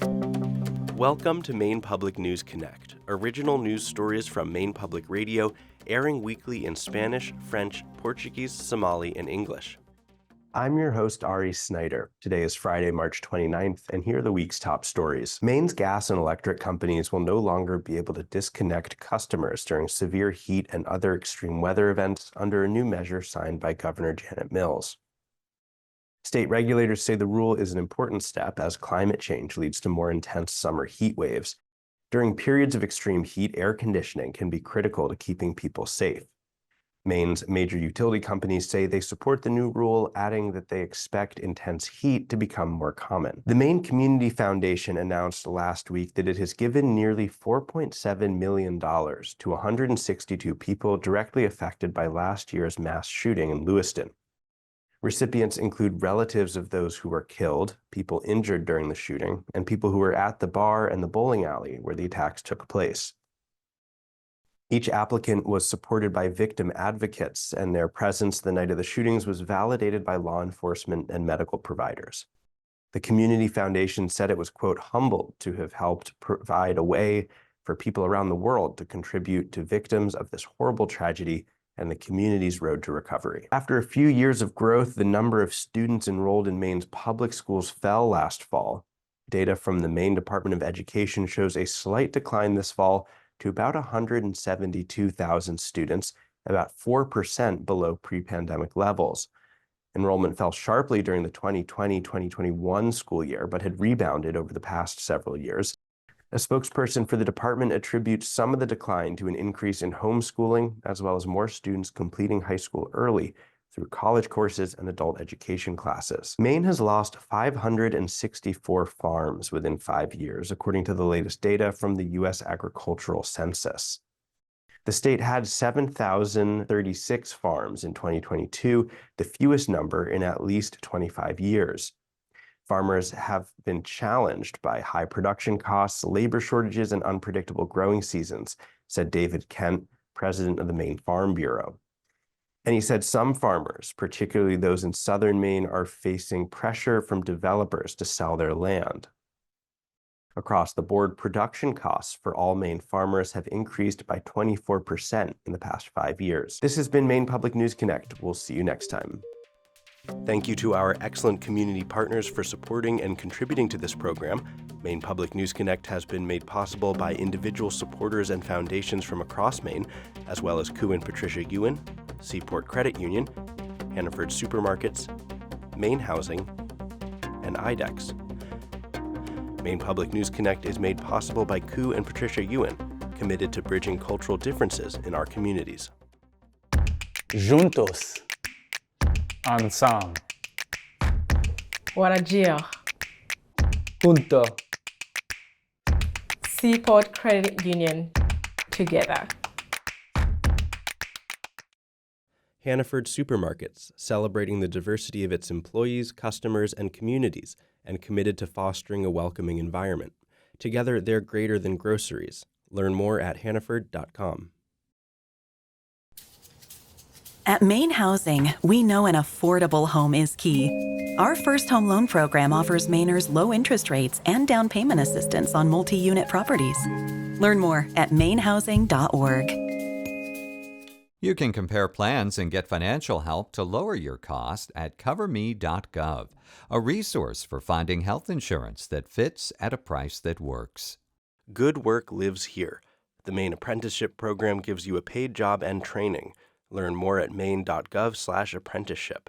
Welcome to Maine Public News Connect, original news stories from Maine Public Radio, airing weekly in Spanish, French, Portuguese, Somali, and English. I'm your host, Ari Snider. Today is Friday, March 29th, and here are the week's top stories. Maine's gas and electric companies will no longer be able to disconnect customers during severe heat and other extreme weather events under a new measure signed by Governor Janet Mills. State regulators say the rule is an important step as climate change leads to more intense summer heat waves. During periods of extreme heat, air conditioning can be critical to keeping people safe. Maine's major utility companies say they support the new rule, adding that they expect intense heat to become more common. The Maine Community Foundation announced last week that it has given nearly $4.7 million to 162 people directly affected by last year's mass shooting in Lewiston. Recipients include relatives of those who were killed, people injured during the shooting, and people who were at the bar and the bowling alley where the attacks took place. Each applicant was supported by victim advocates, and their presence the night of the shootings was validated by law enforcement and medical providers. The Community Foundation said it was, quote, humbled to have helped provide a way for people around the world to contribute to victims of this horrible tragedy and the community's road to recovery. After a few years of growth, the number of students enrolled in Maine's public schools fell last fall. Data from the Maine Department of Education shows a slight decline this fall to about 172,000 students, about 4% below pre-pandemic levels. Enrollment fell sharply during the 2020-2021 school year, but had rebounded over the past several years. A spokesperson for the department attributes some of the decline to an increase in homeschooling, as well as more students completing high school early through college courses and adult education classes. Maine has lost 564 farms within 5 years, according to the latest data from the U.S. Agricultural Census. The state had 7,036 farms in 2022, the fewest number in at least 25 years. Farmers have been challenged by high production costs, labor shortages, and unpredictable growing seasons, said David Kent, president of the Maine Farm Bureau. And he said some farmers, particularly those in southern Maine, are facing pressure from developers to sell their land. Across the board, production costs for all Maine farmers have increased by 24% in the past 5 years. This has been Maine Public News Connect. We'll see you next time. Thank you to our excellent community partners for supporting and contributing to this program. Maine Public News Connect has been made possible by individual supporters and foundations from across Maine, as well as Koo and Patricia Yuen, cPort Credit Union, Hannaford Supermarkets, MaineHousing, and IDEXX. Maine Public News Connect is made possible by Koo and Patricia Yuen, committed to bridging cultural differences in our communities. Juntos. Ensemble. Warajir. Junto. cPort Credit Union. Together. Hannaford Supermarkets, celebrating the diversity of its employees, customers, and communities, and committed to fostering a welcoming environment. Together, they're greater than groceries. Learn more at hannaford.com. At MaineHousing, we know an affordable home is key. Our first home loan program offers Mainers low interest rates and down payment assistance on multi-unit properties. Learn more at MaineHousing.org. You can compare plans and get financial help to lower your cost at CoverMe.gov, a resource for finding health insurance that fits at a price that works. Good work lives here. The Maine Apprenticeship Program gives you a paid job and training. Learn more at maine.gov/apprenticeship.